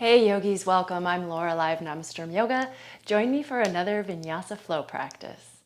Hey yogis, welcome. I'm Laura Live Namasturm Yoga. Join me for another Vinyasa flow practice.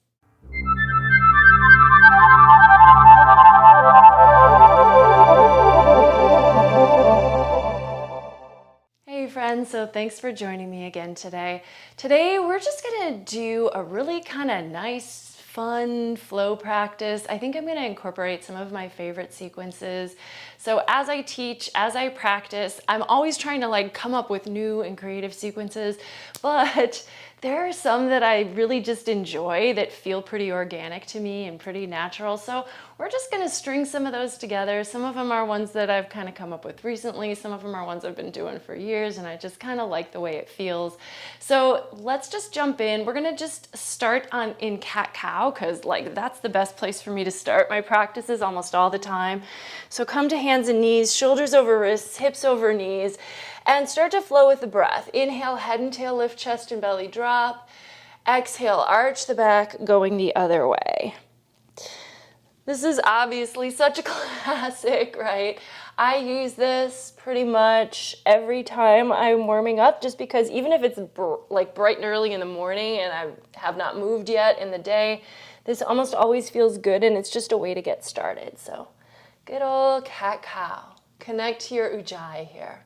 Hey friends, so thanks for joining me again today. Today we're just gonna do a really kind of nice, fun flow practice. I think I'm gonna incorporate some of my favorite sequences. So as I teach, as I practice, I'm always trying to come up with new and creative sequences, but there are some that I really just enjoy that feel pretty organic to me and pretty natural. So we're just gonna string some of those together. Some of them are ones that I've kind of come up with recently. Some of them are ones I've been doing for years and I just kind of like the way it feels. So let's just jump in. We're gonna just start in cat-cow because that's the best place for me to start my practices almost all the time. So come to hands and knees, shoulders over wrists, hips over knees, and start to flow with the breath. Inhale, head and tail lift, chest and belly drop. Exhale, arch the back, going the other way. This is obviously such a classic, right? I use this pretty much every time I'm warming up, just because even if it's bright and early in the morning and I have not moved yet in the day, this almost always feels good, and it's just a way to get started. So good old cat-cow. Connect to your ujjayi here.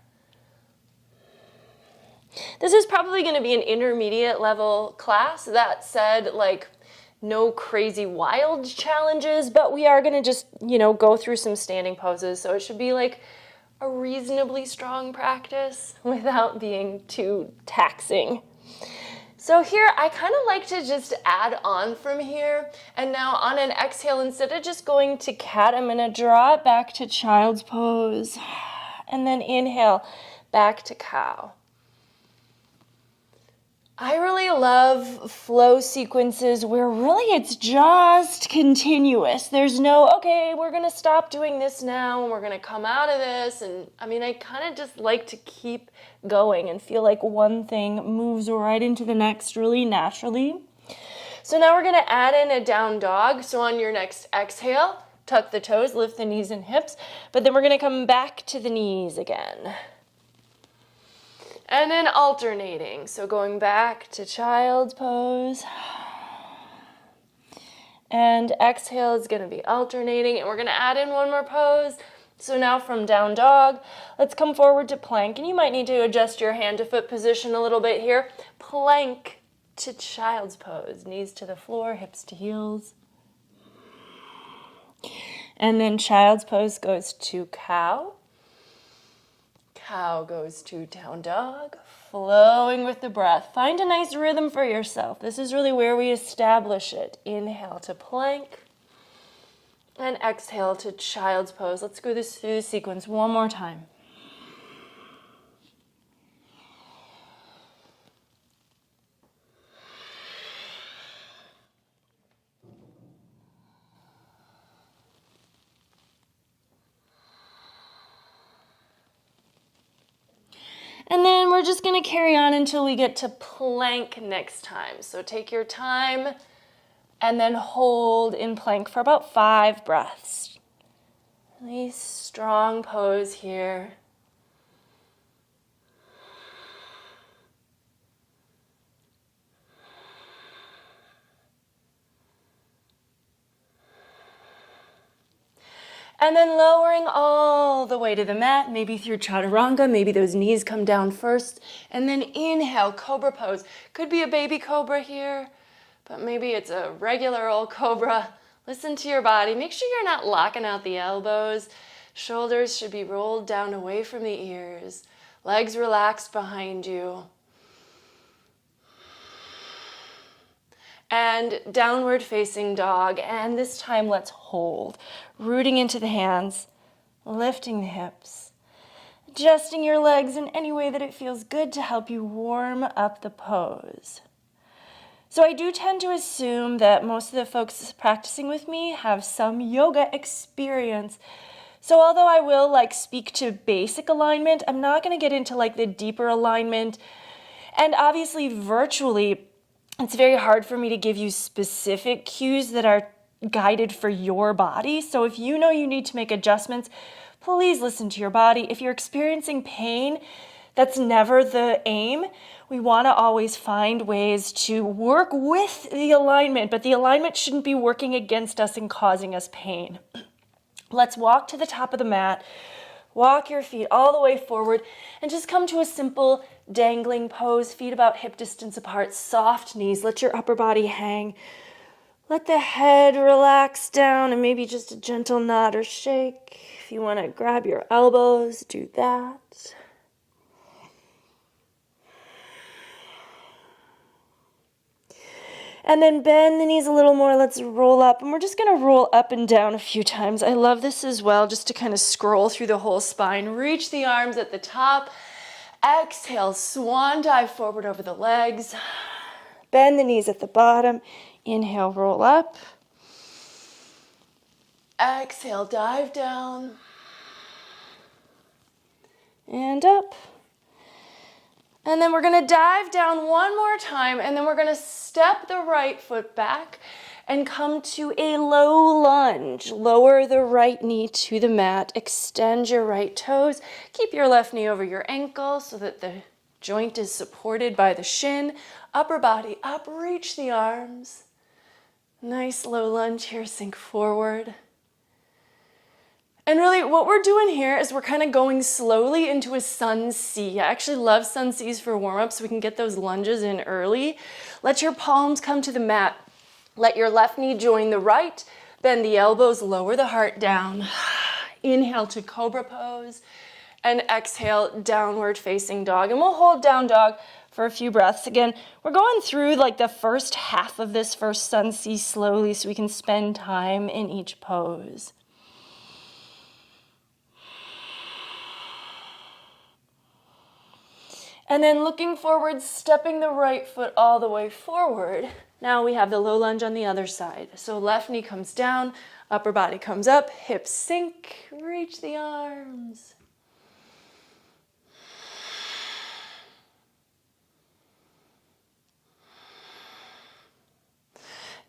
This is probably going to be an intermediate level class. That said, no crazy wild challenges, but we are going to just, go through some standing poses. So it should be a reasonably strong practice without being too taxing. So here, I kind of like to just add on from here. And now on an exhale, instead of just going to cat, I'm going to draw it back to child's pose. And then inhale, back to cow. I really love flow sequences where really it's just continuous. There's no, okay, we're going to stop doing this now and we're going to come out of this. And I kind of just like to keep going and feel like one thing moves right into the next really naturally. So now we're going to add in a down dog. So on your next exhale, tuck the toes, lift the knees and hips, but then we're going to come back to the knees again. And then alternating, so going back to child's pose. And exhale is going to be alternating, and we're going to add in one more pose. So now from down dog, let's come forward to plank, and you might need to adjust your hand to foot position a little bit here. Plank to child's pose, knees to the floor, hips to heels. And then child's pose goes to cow. Cow goes to down dog, flowing with the breath. Find a nice rhythm for yourself. This is really where we establish it. Inhale to plank and exhale to child's pose. Let's go through the sequence one more time. And then we're just going to carry on until we get to plank next time. So take your time and then hold in plank for about 5 breaths. Really strong pose here. And then lowering all the way to the mat, maybe through chaturanga, maybe those knees come down first. And then inhale, cobra pose. Could be a baby cobra here, but maybe it's a regular old cobra. Listen to your body. Make sure you're not locking out the elbows. Shoulders should be rolled down away from the ears. Legs relaxed behind you. And downward facing dog, and this time let's hold. Rooting into the hands, lifting the hips, adjusting your legs in any way that it feels good to help you warm up the pose. So I do tend to assume that most of the folks practicing with me have some yoga experience. So although I will speak to basic alignment, I'm not going to get into the deeper alignment. And obviously virtually, it's very hard for me to give you specific cues that are guided for your body. So if you know you need to make adjustments, please listen to your body. If you're experiencing pain, That's never the aim. We want to always find ways to work with the alignment, but the alignment shouldn't be working against us and causing us pain. Let's walk to the top of the mat. Walk your feet all the way forward and just come to a simple dangling pose, feet about hip distance apart, soft knees. Let your upper body hang. Let the head relax down and maybe just a gentle nod or shake. If you want to grab your elbows, do that. And then bend the knees a little more. Let's roll up. And we're just going to roll up and down a few times. I love this as well, just to kind of scroll through the whole spine. Reach the arms at the top. Exhale, swan dive forward over the legs. Bend the knees at the bottom. Inhale, roll up. Exhale, dive down. And up. And then we're going to dive down one more time, and then we're going to step the right foot back and come to a low lunge. Lower the right knee to the mat. Extend your right toes. Keep your left knee over your ankle so that the joint is supported by the shin. Upper body up, reach the arms. Nice low lunge here, sink forward. And really what we're doing here is we're kind of going slowly into a sun C. I actually love sun Cs for warm-up so we can get those lunges in early. Let your palms come to the mat. Let your left knee join the right. Bend the elbows, lower the heart down. Inhale to cobra pose. And exhale, downward facing dog. And we'll hold down dog for a few breaths. Again, we're going through like the first half of this first sun C slowly so we can spend time in each pose. And then looking forward, stepping the right foot all the way forward. Now we have the low lunge on the other side. So left knee comes down, upper body comes up, hips sink, reach the arms.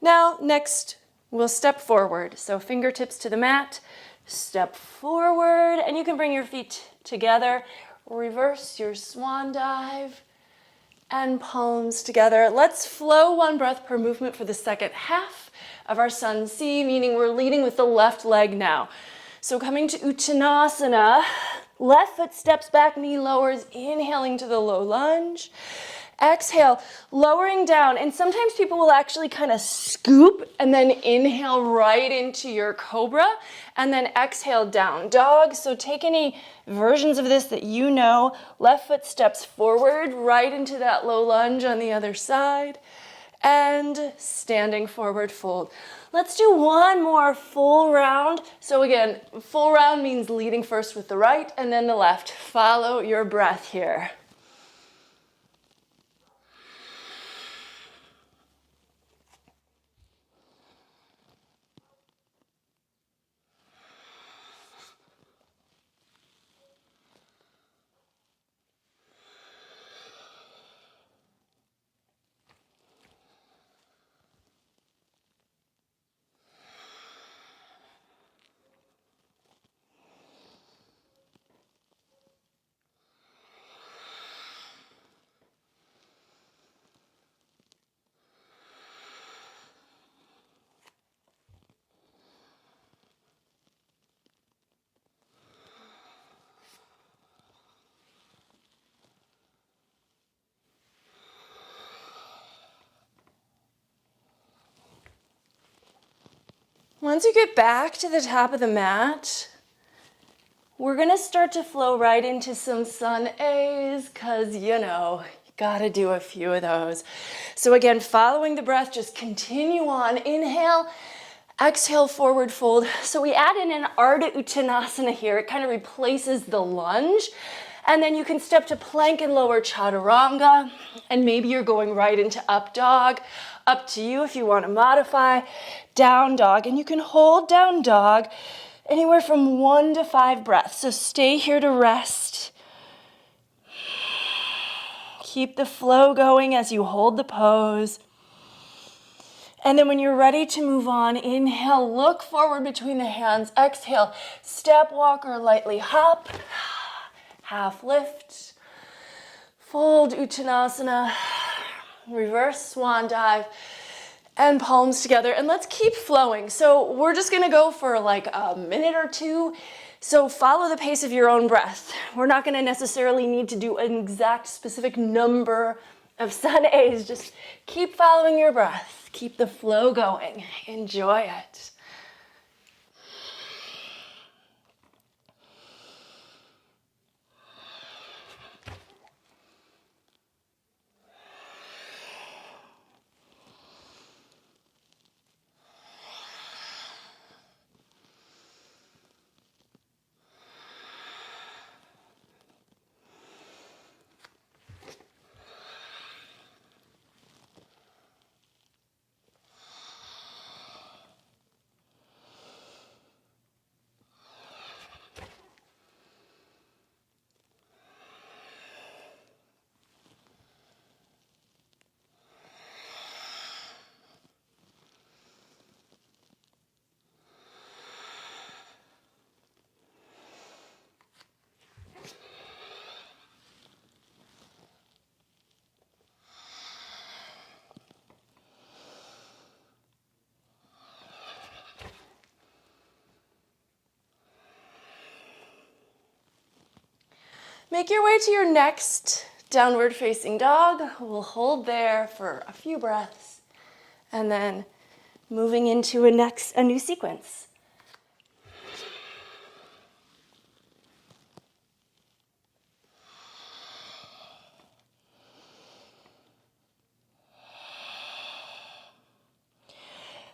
Now, next, we'll step forward. So fingertips to the mat, step forward, and you can bring your feet together. Reverse your swan dive and palms together. Let's flow one breath per movement for the second half of our sun C, meaning we're leading with the left leg now. So coming to Uttanasana, left foot steps back, knee lowers, inhaling to the low lunge. Exhale, lowering down, and sometimes people will actually kind of scoop and then inhale right into your cobra, and then exhale down dog. So take any versions of this that you know. Left foot steps forward, right into that low lunge on the other side, and standing forward fold. Let's do one more full round. So again, full round means leading first with the right and then the left. Follow your breath here. Once you get back to the top of the mat, we're gonna start to flow right into some sun A's, cause you know, you gotta do a few of those. So again, following the breath, just continue on. Inhale, exhale, forward fold. So we add in an Ardha Uttanasana here. It kind of replaces the lunge. And then you can step to plank and lower chaturanga, and maybe you're going right into up dog. Up to you if you want to modify. Down dog, and you can hold down dog anywhere from 1 to 5 breaths. So stay here to rest. Keep the flow going as you hold the pose. And then when you're ready to move on, inhale, look forward between the hands. Exhale, step, walk, or lightly hop. Half lift. Fold Uttanasana, reverse swan dive, and palms together. And let's keep flowing. So we're just gonna go for like a minute or two. So follow the pace of your own breath. We're not gonna necessarily need to do an exact specific number of sun A's. Just keep following your breath. Keep the flow going. Enjoy it. Make your way to your next downward facing dog. We'll hold there for a few breaths and then moving into a new sequence.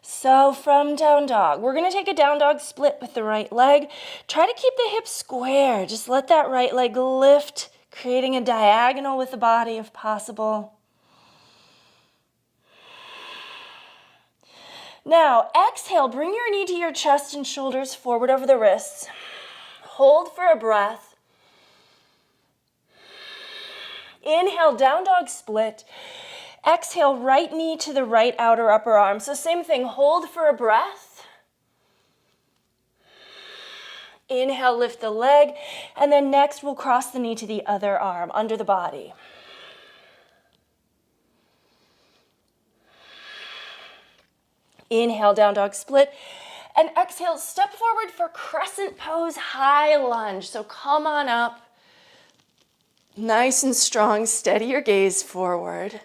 So from down dog, we're going to take a down dog split with the right leg. Try to keep the hips square. Just let that right leg lift, creating a diagonal with the body if possible. Now, exhale, bring your knee to your chest and shoulders forward over the wrists. Hold for a breath. Inhale, down dog split. Exhale, right knee to the right outer upper arm. So same thing, hold for a breath. Inhale, lift the leg. And then next, we'll cross the knee to the other arm, under the body. Inhale, down dog split. And exhale, step forward for crescent pose, high lunge. So come on up. Nice and strong, steady your gaze forward.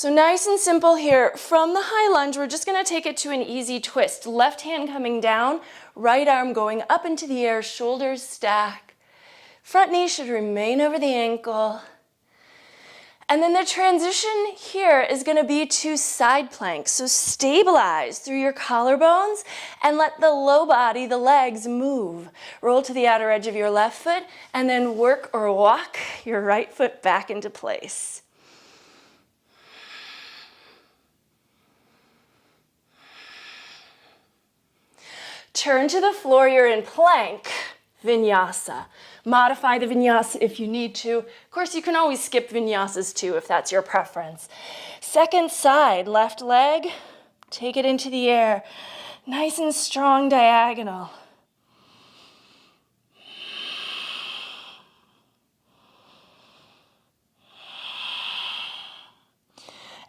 So nice and simple here. From the high lunge, we're just gonna take it to an easy twist. Left hand coming down, right arm going up into the air, shoulders stack. Front knee should remain over the ankle. And then the transition here is gonna be to side plank. So stabilize through your collarbones and let the low body, the legs, move. Roll to the outer edge of your left foot and then work or walk your right foot back into place. Turn to the floor, you're in plank, Vinyasa. Modify the Vinyasa if you need to. Of course, you can always skip Vinyasas too if that's your preference. Second side, left leg, take it into the air. Nice and strong diagonal.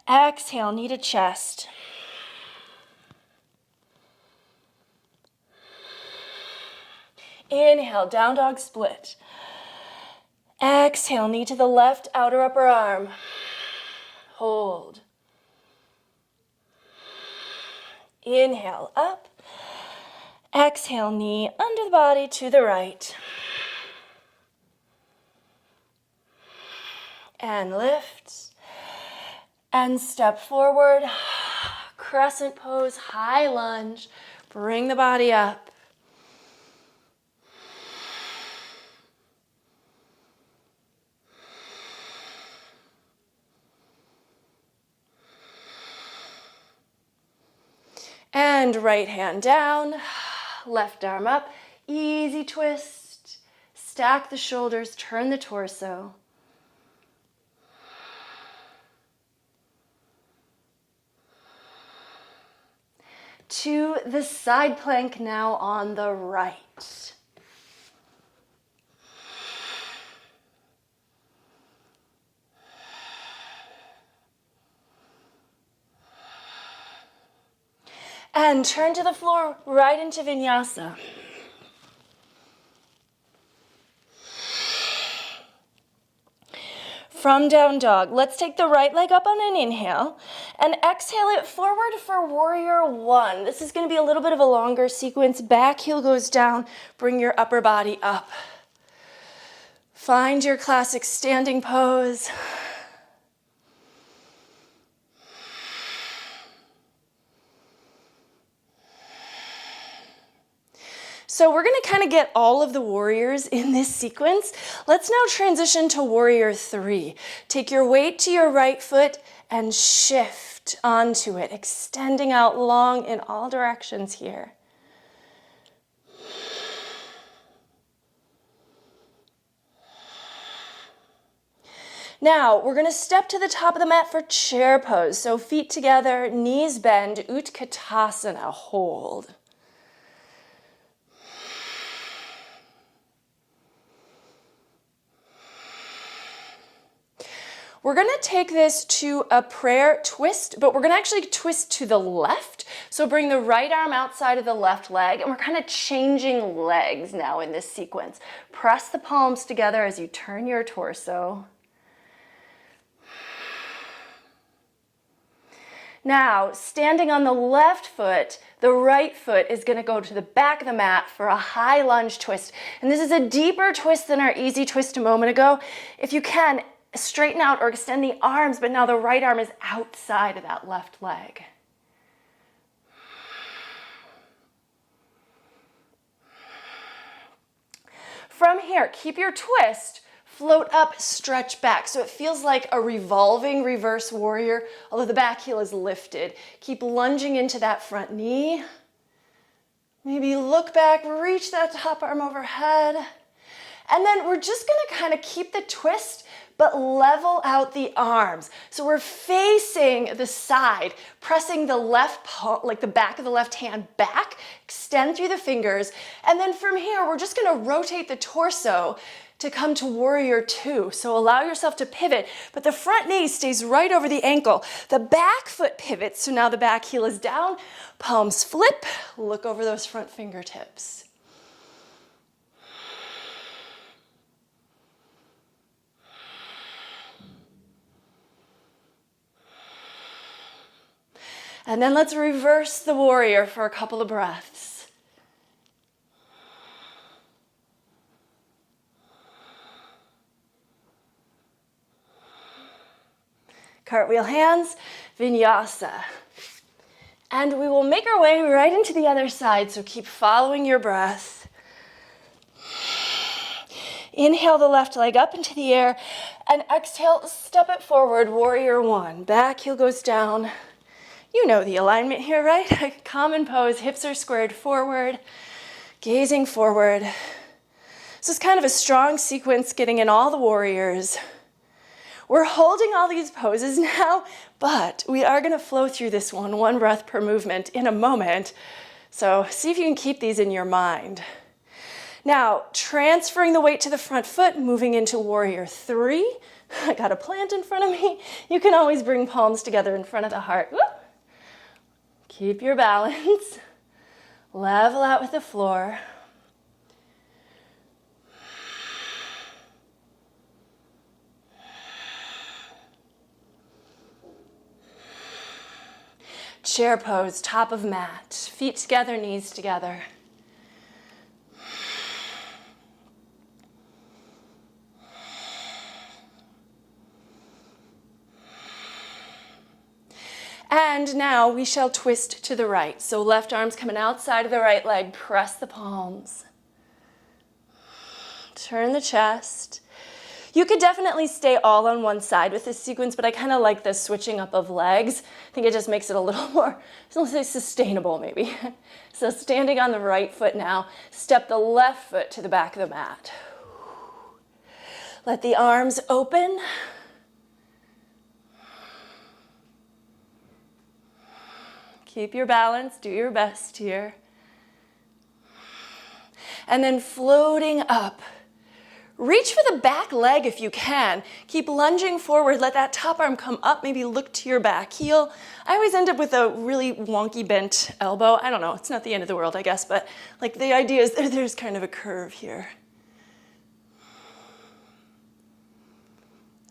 Exhale, knee to chest. Inhale, down dog split. Exhale, knee to the left outer upper arm. Hold. Inhale, up. Exhale, knee under the body to the right. And lift. And step forward. Crescent pose, high lunge. Bring the body up. And right hand down, left arm up, easy twist. Stack the shoulders, turn the torso. to the side plank now on the right. And turn to the floor, right into Vinyasa. From down dog, let's take the right leg up on an inhale and exhale it forward for warrior one. This is going to be a little bit of a longer sequence. Back heel goes down, bring your upper body up. Find your classic standing pose. So we're going to kind of get all of the warriors in this sequence. Let's now transition to warrior three. Take your weight to your right foot and shift onto it, extending out long in all directions here. Now, we're going to step to the top of the mat for chair pose. So feet together, knees bend, Utkatasana, hold. We're going to take this to a prayer twist, but we're going to actually twist to the left. So bring the right arm outside of the left leg, and we're kind of changing legs now in this sequence. Press the palms together as you turn your torso. Now, standing on the left foot, the right foot is going to go to the back of the mat for a high lunge twist. And this is a deeper twist than our easy twist a moment ago. If you can, straighten out or extend the arms, but now the right arm is outside of that left leg. From here, keep your twist, float up, stretch back. So it feels like a revolving reverse warrior, although the back heel is lifted. Keep lunging into that front knee. Maybe look back, reach that top arm overhead. And then we're just gonna kind of keep the twist, but level out the arms. So we're facing the side, pressing the left palm, like the back of the left hand back, extend through the fingers. And then from here, we're just gonna rotate the torso to come to warrior two. So allow yourself to pivot, but the front knee stays right over the ankle. The back foot pivots, so now the back heel is down, palms flip, look over those front fingertips. And then let's reverse the warrior for a couple of breaths. Cartwheel hands, Vinyasa. And we will make our way right into the other side, so keep following your breath. Inhale the left leg up into the air, and exhale, step it forward, warrior one. Back heel goes down. You know the alignment here, right? Common pose, hips are squared forward, gazing forward. So it's kind of a strong sequence, getting in all the warriors. We're holding all these poses now, but we are gonna flow through this one breath per movement in a moment. So see if you can keep these in your mind. Now, transferring the weight to the front foot, moving into warrior three. I got a plant in front of me. You can always bring palms together in front of the heart. Woo! Keep your balance. Level out with the floor. Chair pose, top of mat. Feet together, knees together. And now we shall twist to the right. So left arm's coming outside of the right leg. Press the palms. Turn the chest. You could definitely stay all on one side with this sequence, but I kind of like the switching up of legs. I think it just makes it a little more, let's say, sustainable maybe. So standing on the right foot now, step the left foot to the back of the mat. Let the arms open. Keep your balance, do your best here. And then floating up. Reach for the back leg if you can. Keep lunging forward. Let that top arm come up. Maybe look to your back heel. I always end up with a really wonky bent elbow. I don't know. It's not the end of the world, I guess. But like the idea is there's kind of a curve here.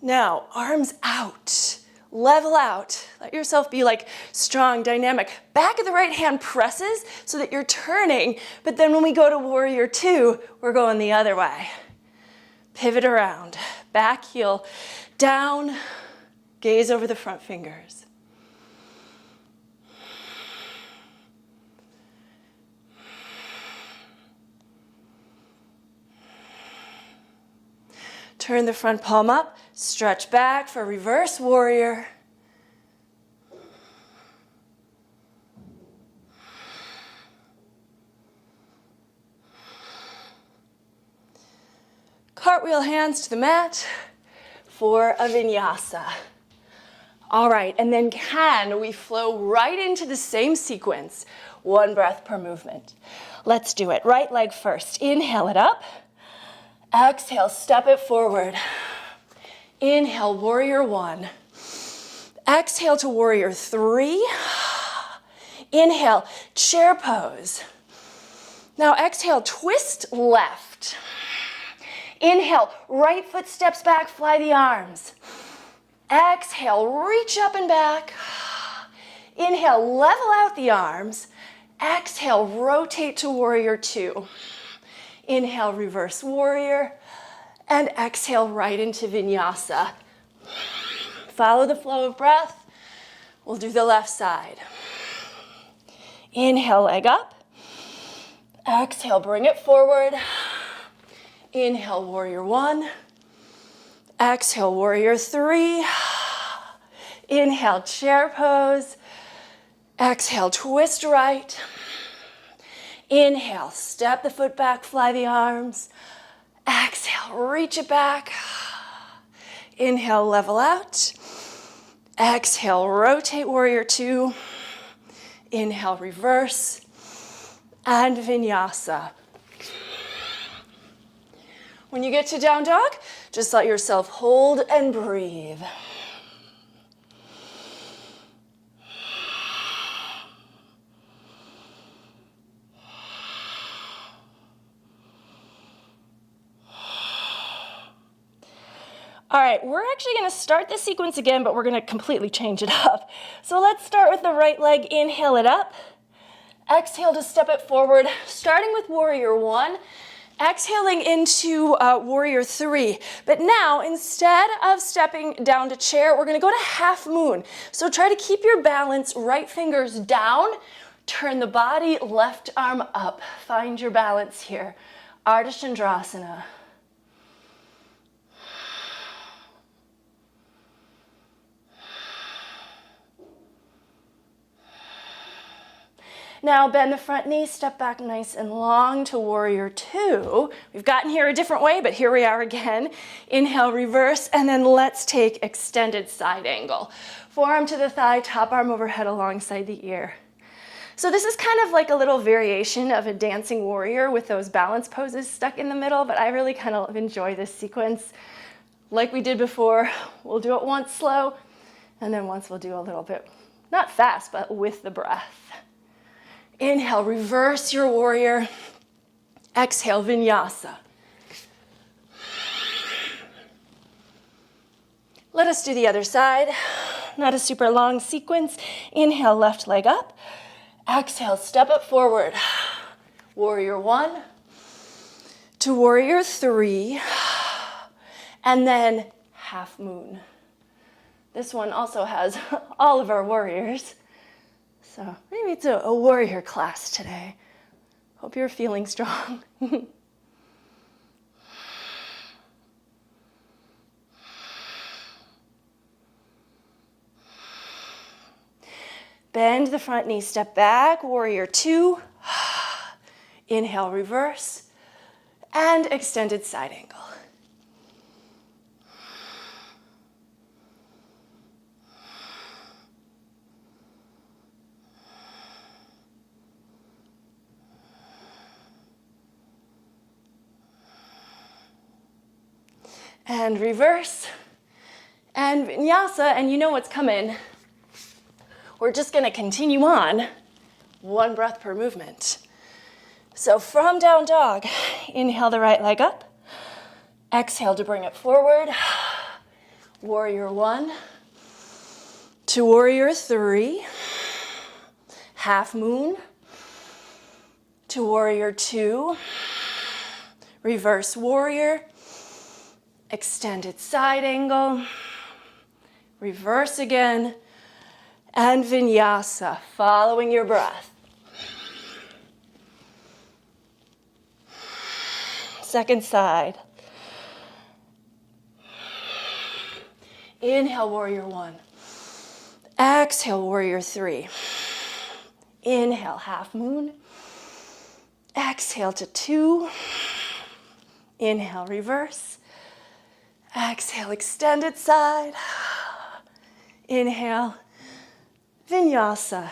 Now, arms out. Level out. Let yourself be like strong, dynamic. Back of the right hand presses so that you're turning. But then when we go to warrior two, we're going the other way. Pivot around, back heel down, gaze over the front fingers. Turn the front palm up, stretch back for reverse warrior. Cartwheel hands to the mat for a vinyasa. All right, and then can we flow right into the same sequence? One breath per movement. Let's do it. Right leg first. Inhale it up. Exhale, step it forward. Inhale, warrior one. Exhale to warrior three. Inhale, chair pose. Now exhale, twist left. Inhale, right foot steps back, fly the arms. Exhale, reach up and back. Inhale, level out the arms. Exhale, rotate to warrior two. Inhale, reverse warrior. And exhale, right into vinyasa. Follow the flow of breath. We'll do the left side. Inhale, leg up. Exhale, bring it forward. Inhale, warrior one. Exhale, warrior three. Inhale, chair pose. Exhale, twist right. Inhale, step the foot back, fly the arms. Exhale, reach it back. Inhale, level out. Exhale, rotate warrior two. Inhale, reverse. And vinyasa. When you get to down dog, just let yourself hold and breathe. All right, we're actually going to start this sequence again, but we're going to completely change it up. So let's start with the right leg. Inhale it up. Exhale to step it forward, starting with warrior one. Exhaling into warrior three. But now, instead of stepping down to chair, we're going to go to half moon. So try to keep your balance, right fingers down, turn the body, left arm up. Find your balance here. Ardha Chandrasana. Now bend the front knee, step back nice and long to warrior two. We've gotten here a different way, but here we are again. Inhale, reverse, and then let's take extended side angle. Forearm to the thigh, top arm overhead alongside the ear. So this is kind of like a little variation of a dancing warrior with those balance poses stuck in the middle, but I really kind of enjoy this sequence. Like we did before, we'll do it once slow, and then once we'll do a little bit, not fast, but with the breath. Inhale, reverse your warrior. Exhale, vinyasa. Let us do the other side. Not a super long sequence. Inhale, left leg up. Exhale, step it forward. Warrior one to warrior three. And then half moon. This one also has all of our warriors. So maybe it's a warrior class today. Hope you're feeling strong. Bend the front knee, step back, warrior two. Inhale, reverse, and extended side angle. and reverse, and vinyasa, and you know what's coming. We're just gonna continue on, one breath per movement. So from down dog, inhale the right leg up, exhale to bring it forward, warrior one, to warrior three, half moon, to warrior two, reverse warrior, extended side angle, reverse again, and vinyasa, following your breath. Second side. Inhale, warrior one. Exhale, warrior three. Inhale, half moon. Exhale to two. Inhale, reverse. Exhale, extended side. Inhale, vinyasa.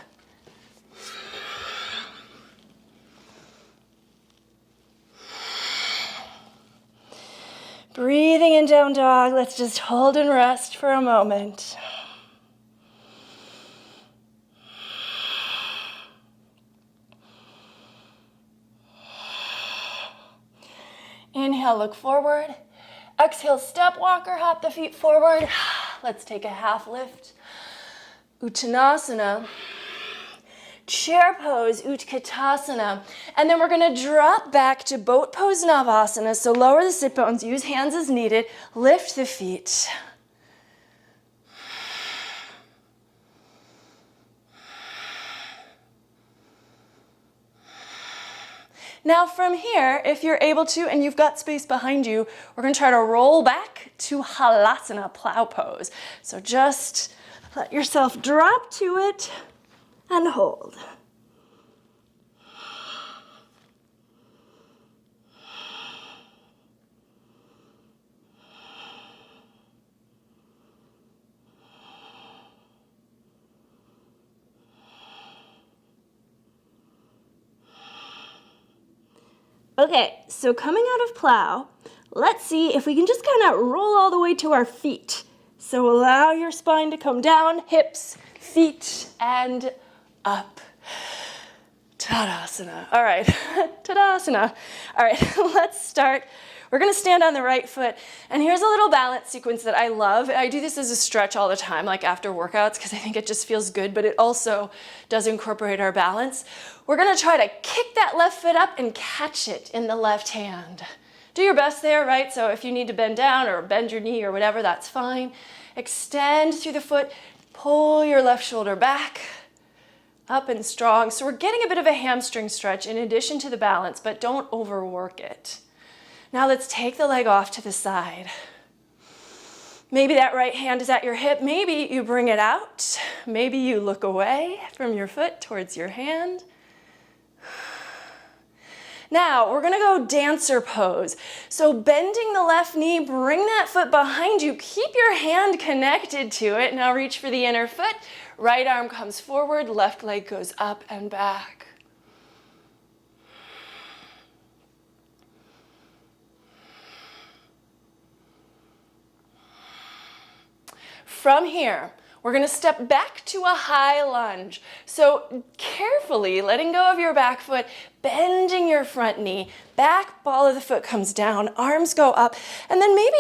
Breathing in down dog, let's just hold and rest for a moment. Inhale, look forward. Exhale, step walker, hop the feet forward. Let's take a half lift. Uttanasana. Chair pose, Utkatasana. And then we're gonna drop back to boat pose Navasana. So lower the sit bones, use hands as needed, lift the feet. Now from here, if you're able to and you've got space behind you, we're gonna try to roll back to Halasana, plow pose. So just let yourself drop to it and hold. Okay, so coming out of plow, let's see if we can just kind of roll all the way to our feet. So allow your spine to come down, hips, feet, and up. Tadasana. All right, Tadasana. All right, let's start. We're gonna stand on the right foot, and here's a little balance sequence that I love. I do this as a stretch all the time, like after workouts, because I think it just feels good, but it also does incorporate our balance. We're gonna try to kick that left foot up and catch it in the left hand. Do your best there, right? So if you need to bend down or bend your knee or whatever, that's fine. Extend through the foot, pull your left shoulder back, up and strong. So we're getting a bit of a hamstring stretch in addition to the balance, but don't overwork it. Now let's take the leg off to the side. Maybe that right hand is at your hip. Maybe you bring it out. Maybe you look away from your foot towards your hand. Now, we're gonna go dancer pose. So bending the left knee, bring that foot behind you. Keep your hand connected to it. Now reach for the inner foot. Right arm comes forward, left leg goes up and back. From here, we're gonna step back to a high lunge. So carefully letting go of your back foot, bending your front knee, back ball of the foot comes down, arms go up, and then maybe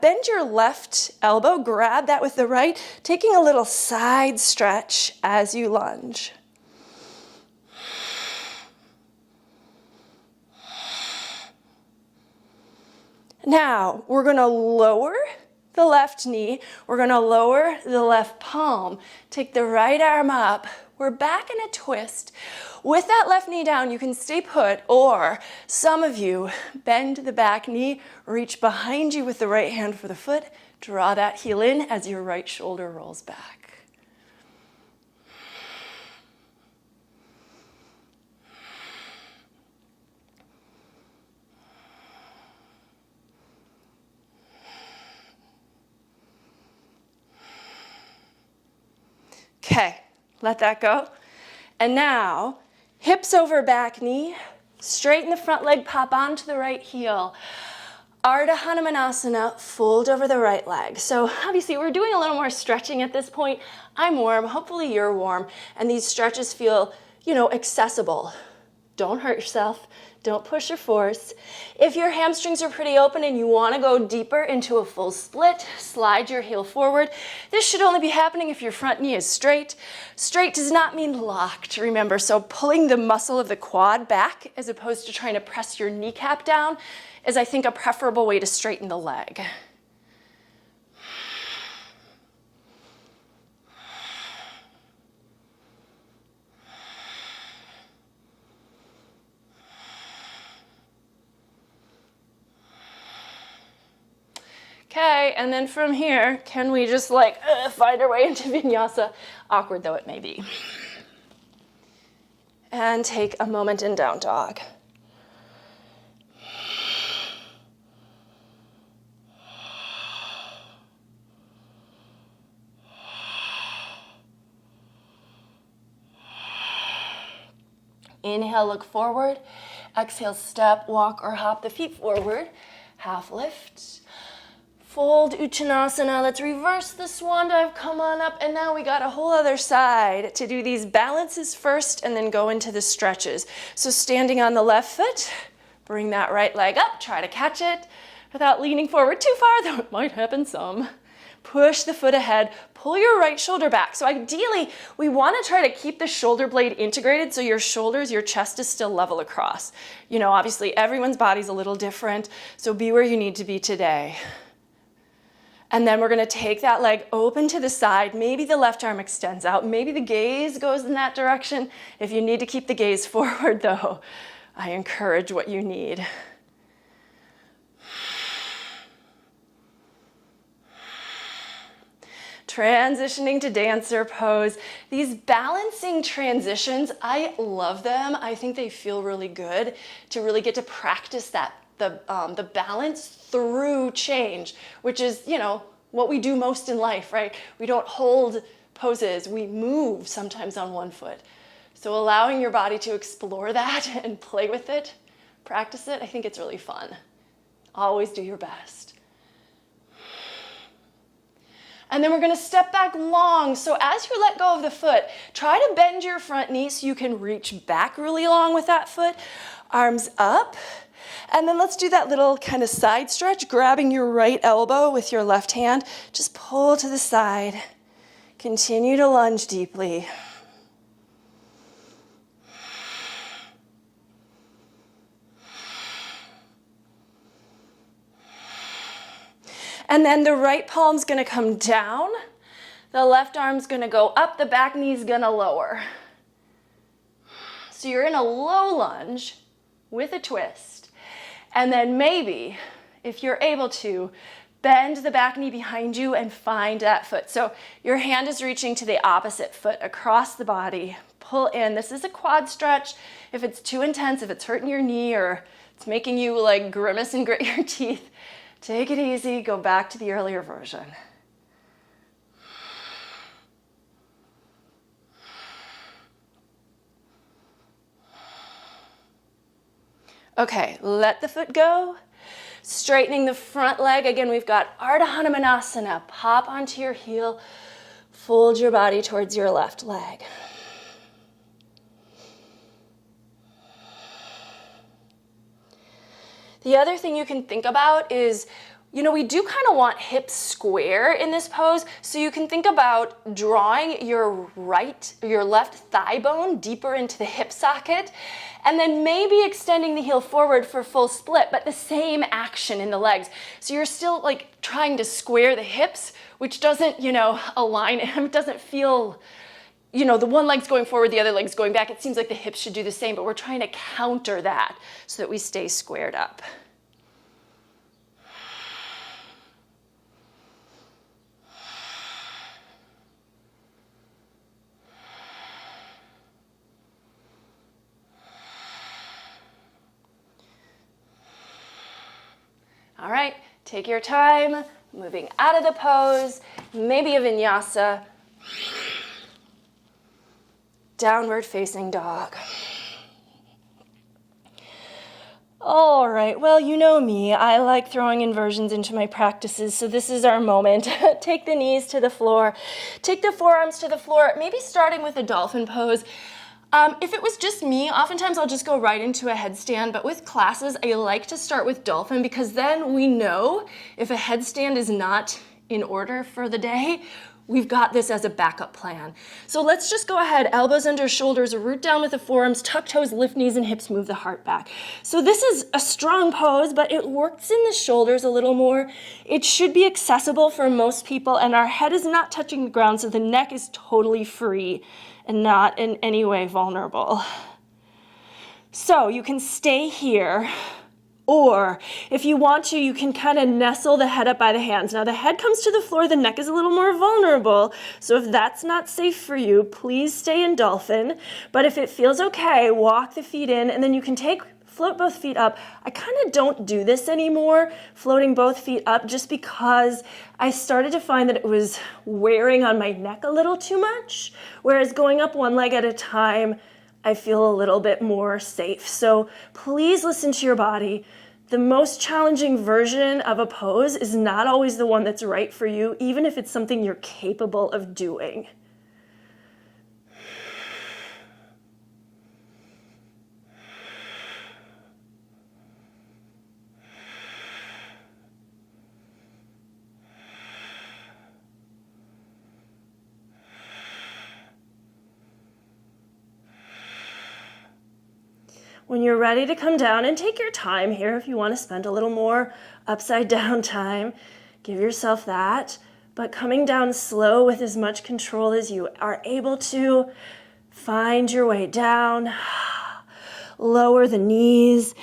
bend your left elbow, grab that with the right, taking a little side stretch as you lunge. Now, we're gonna lower the left knee, we're gonna lower the left palm, take the right arm up, we're back in a twist. With that left knee down, you can stay put, or some of you bend the back knee, reach behind you with the right hand for the foot, draw that heel in as your right shoulder rolls back. Okay, let that go. And now, hips over back knee, straighten the front leg, pop onto the right heel. Ardha Hanumanasana, fold over the right leg. So obviously we're doing a little more stretching at this point. I'm warm, hopefully you're warm, and these stretches feel, accessible. Don't hurt yourself. Don't push or force. If your hamstrings are pretty open and you want to go deeper into a full split, slide your heel forward. This should only be happening if your front knee is straight. Straight does not mean locked, remember. So pulling the muscle of the quad back as opposed to trying to press your kneecap down is, I think, a preferable way to straighten the leg. Okay, and then from here, can we just find our way into Vinyasa, awkward though it may be. And take a moment in down dog. Inhale, look forward. Exhale, step, walk, or hop the feet forward. Half lift. Fold Uttanasana. Let's reverse the swan dive. Come on up. And now we got a whole other side to do these balances first and then go into the stretches. So standing on the left foot, bring that right leg up. Try to catch it without leaning forward too far, though it might happen some. Push the foot ahead. Pull your right shoulder back. So ideally, we want to try to keep the shoulder blade integrated so your shoulders, your chest is still level across. Obviously everyone's body's a little different, so be where you need to be today. And then we're going to take that leg open to the side. Maybe the left arm extends out. Maybe the gaze goes in that direction. If you need to keep the gaze forward, though, I encourage what you need. Transitioning to dancer pose. These balancing transitions, I love them. I think they feel really good to really get to practice that the balance through change, which is, what we do most in life, right? We don't hold poses, we move sometimes on one foot. So allowing your body to explore that and play with it, practice it, I think it's really fun. Always do your best. And then we're going to step back long. So as you let go of the foot, try to bend your front knee so you can reach back really long with that foot. Arms up. And then let's do that little kind of side stretch, grabbing your right elbow with your left hand. Just pull to the side. Continue to lunge deeply. And then the right palm's going to come down. The left arm's going to go up. The back knee's going to lower. So you're in a low lunge with a twist. And then maybe, if you're able to, bend the back knee behind you and find that foot. So your hand is reaching to the opposite foot across the body. Pull in. This is a quad stretch. If it's too intense, if it's hurting your knee or it's making you grimace and grit your teeth, take it easy. Go back to the earlier version. Okay, let the foot go. Straightening the front leg. Again, we've got Ardha Hanumanasana. Pop onto your heel. Fold your body towards your left leg. The other thing you can think about is, we do kind of want hips square in this pose, so you can think about drawing your left thigh bone deeper into the hip socket, and then maybe extending the heel forward for full split, but the same action in the legs. So you're still trying to square the hips, which doesn't, align, it doesn't feel, the one leg's going forward, the other leg's going back. It seems like the hips should do the same, but we're trying to counter that so that we stay squared up. All right, take your time, moving out of the pose, maybe a vinyasa, downward facing dog. All right, well, you know me. I like throwing inversions into my practices, so this is our moment. Take the knees to the floor. Take the forearms to the floor, maybe starting with a dolphin pose. If it was just me, oftentimes I'll just go right into a headstand, but with classes, I like to start with dolphin because then we know if a headstand is not in order for the day, we've got this as a backup plan. So let's just go ahead, elbows under shoulders, root down with the forearms, tuck toes, lift knees and hips, move the heart back. So this is a strong pose, but it works in the shoulders a little more. It should be accessible for most people, and our head is not touching the ground, so the neck is totally free and not in any way vulnerable. So you can stay here, or if you want to, you can kind of nestle the head up by the hands. Now the head comes to the floor, the neck is a little more vulnerable, so if that's not safe for you, please stay in dolphin. But if it feels okay, walk the feet in, and then you can float both feet up. I kind of don't do this anymore, floating both feet up, just because I started to find that it was wearing on my neck a little too much, whereas going up one leg at a time, I feel a little bit more safe. So please listen to your body. The most challenging version of a pose is not always the one that's right for you, even if it's something you're capable of doing. When you're ready to come down, and take your time here if you want to spend a little more upside down time, give yourself that. But coming down slow with as much control as you are able to, find your way down. Lower the knees.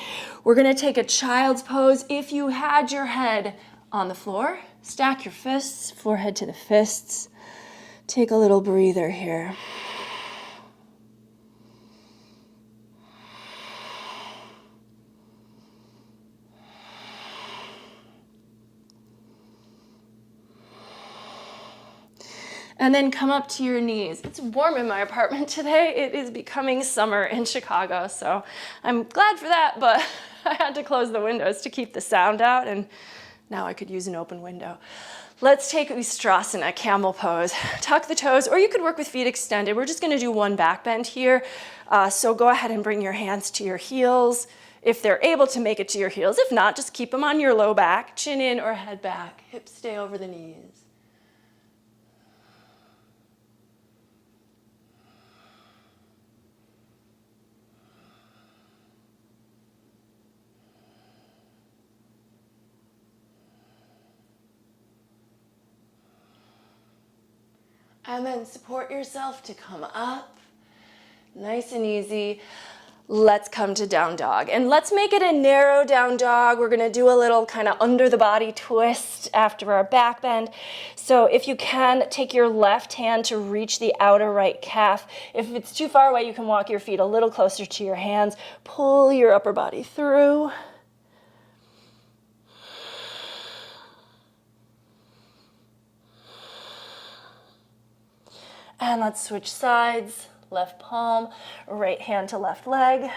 We're going to take a child's pose. If you had your head on the floor, stack your fists, forehead to the fists. Take a little breather here. And then come up to your knees. It's warm in my apartment today. It is becoming summer in Chicago, so I'm glad for that, but I had to close the windows to keep the sound out, and now I could use an open window. Let's take Ustrasana, camel pose. Tuck the toes, or you could work with feet extended. We're just gonna do one back bend here. So go ahead and bring your hands to your heels if they're able to make it to your heels. If not, just keep them on your low back, chin in or head back. Hips stay over the knees. And then support yourself to come up, nice and easy. Let's come to down dog. And let's make it a narrow down dog. We're gonna do a little kind of under the body twist after our back bend. So if you can, take your left hand to reach the outer right calf. If it's too far away, you can walk your feet a little closer to your hands. Pull your upper body through. And let's switch sides, left palm, right hand to left leg.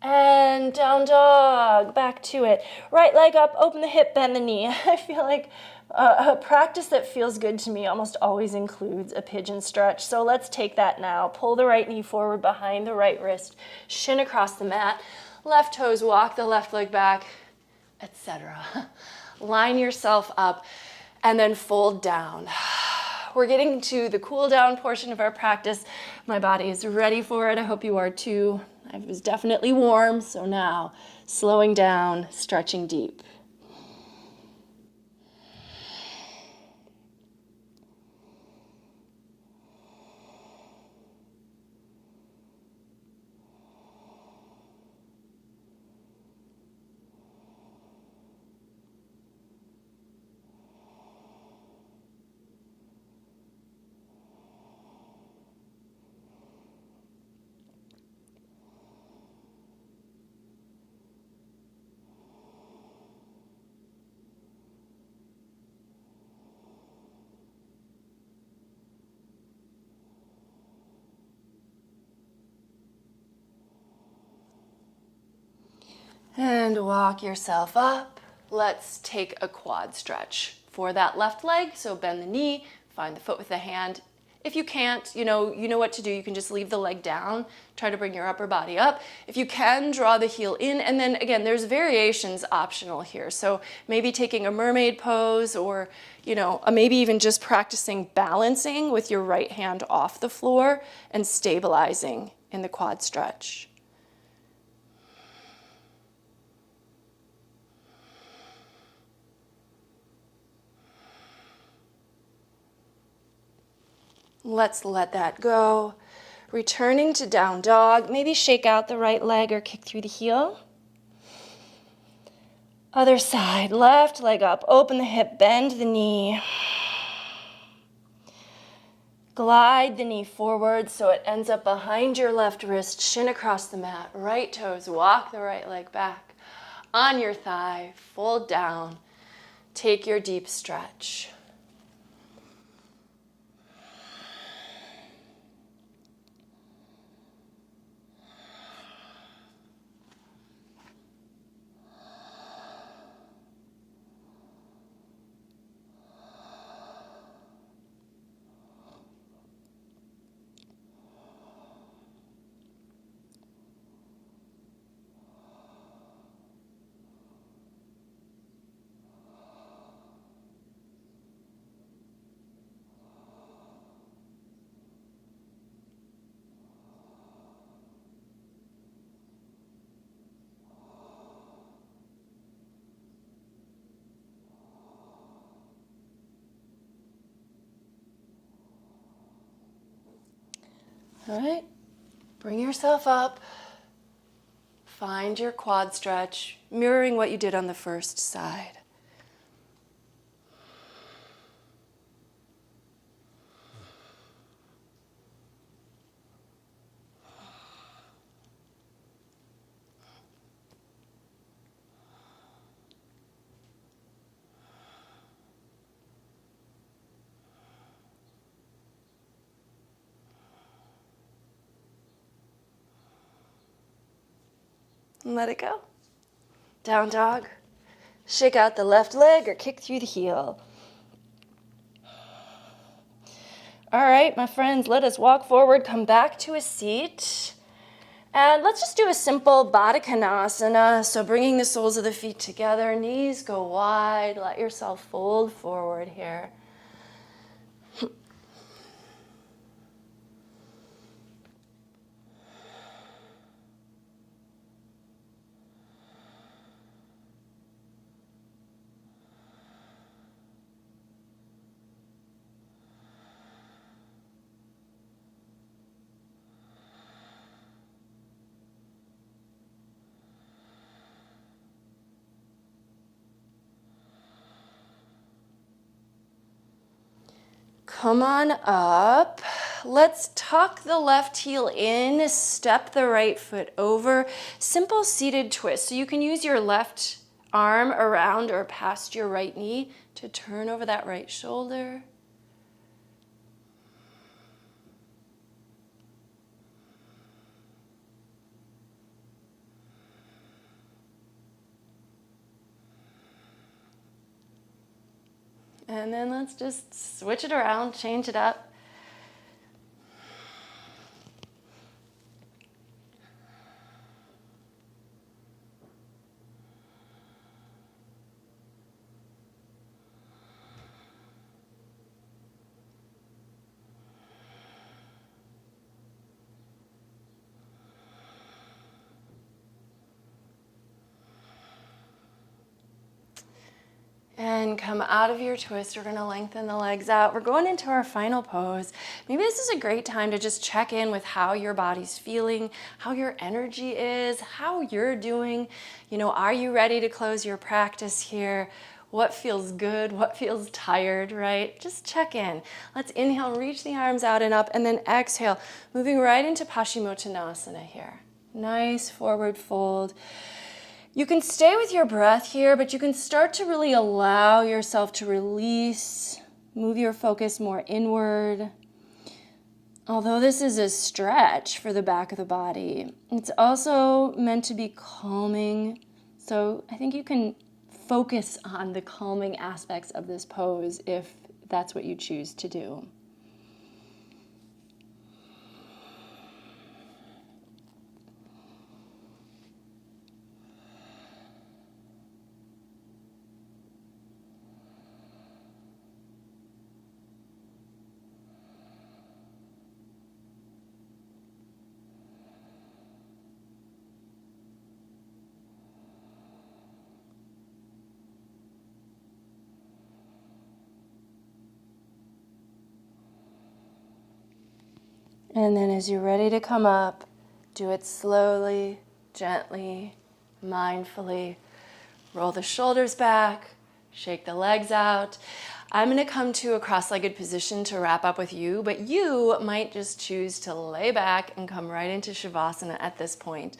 And down dog, back to it. Right leg up, open the hip, bend the knee. I feel like a practice that feels good to me almost always includes a pigeon stretch. So let's take that now. Pull the right knee forward behind the right wrist, shin across the mat, left toes walk the left leg back, etc. Line yourself up and then fold down. We're getting to the cool down portion of our practice. My body is ready for it. I hope you are too. I was definitely warm, so now slowing down, stretching deep. And walk yourself up. Let's take a quad stretch for that left leg. So bend the knee, find the foot with the hand. If you can't, you know what to do. You can just leave the leg down. Try to bring your upper body up. If you can, draw the heel in. And then again, there's variations optional here. So maybe taking a mermaid pose, or maybe even just practicing balancing with your right hand off the floor and stabilizing in the quad stretch. Let's let that go. Returning to down dog. Maybe shake out the right leg or kick through the heel. Other side, left leg up. Open the hip, bend the knee. Glide the knee forward so it ends up behind your left wrist, shin across the mat. Right toes, walk the right leg back. On your thigh, fold down. Take your deep stretch. All right, bring yourself up. Find your quad stretch, mirroring what you did on the first side. And let it go. Down dog. Shake out the left leg or kick through the heel. All right, my friends, let us walk forward, come back to a seat. And let's just do a simple Baddha Konasana. So bringing the soles of the feet together, knees go wide, let yourself fold forward here. Come on up. Let's tuck the left heel in, step the right foot over. Simple seated twist. So you can use your left arm around or past your right knee to turn over that right shoulder. And then let's just switch it around, change it up. And come out of your twist. We're going to lengthen the legs out. We're going into our final pose. Maybe this is a great time to just check in with how your body's feeling, how your energy is, how you're doing. Are you ready to close your practice here? What feels good? What feels tired, right? Just check in. Let's inhale, reach the arms out and up, and then exhale, moving right into Paschimottanasana here. Nice forward fold. You can stay with your breath here, but you can start to really allow yourself to release, move your focus more inward. Although this is a stretch for the back of the body, it's also meant to be calming So I think you can focus on the calming aspects of this pose if that's what you choose to do. And then as you're ready to come up, do it slowly, gently, mindfully. Roll the shoulders back, shake the legs out. I'm going to come to a cross-legged position to wrap up with you, but you might just choose to lay back and come right into Shavasana at this point.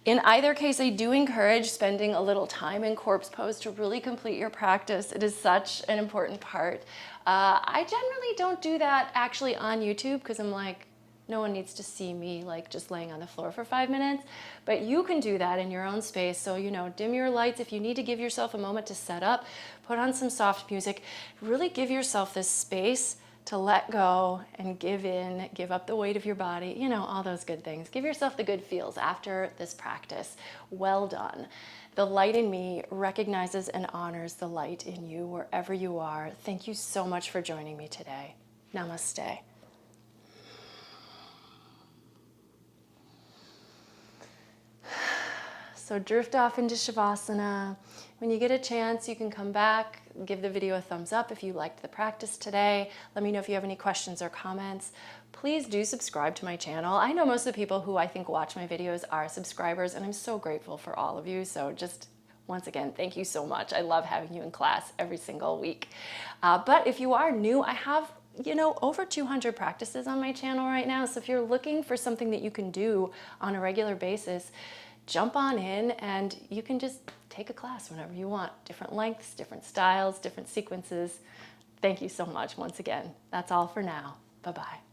In either case, I do encourage spending a little time in corpse pose to really complete your practice. It is such an important part. I generally don't do that actually on YouTube because I'm like, no one needs to see me like just laying on the floor for 5 minutes, but you can do that in your own space. So, dim your lights. If you need to give yourself a moment to set up, put on some soft music, really give yourself this space to let go and give in, give up the weight of your body, all those good things. Give yourself the good feels after this practice. Well done. The light in me recognizes and honors the light in you wherever you are. Thank you so much for joining me today. Namaste. So drift off into Shavasana. When you get a chance, you can come back, give the video a thumbs up if you liked the practice today. Let me know if you have any questions or comments. Please do subscribe to my channel. I know most of the people who I think watch my videos are subscribers, and I'm so grateful for all of you. So just once again, thank you so much. I love having you in class every single week. But if you are new, I have over 200 practices on my channel right now. So if you're looking for something that you can do on a regular basis, jump on in and you can just take a class whenever you want. Different lengths, different styles, different sequences. Thank you so much once again. That's all for now. Bye-bye.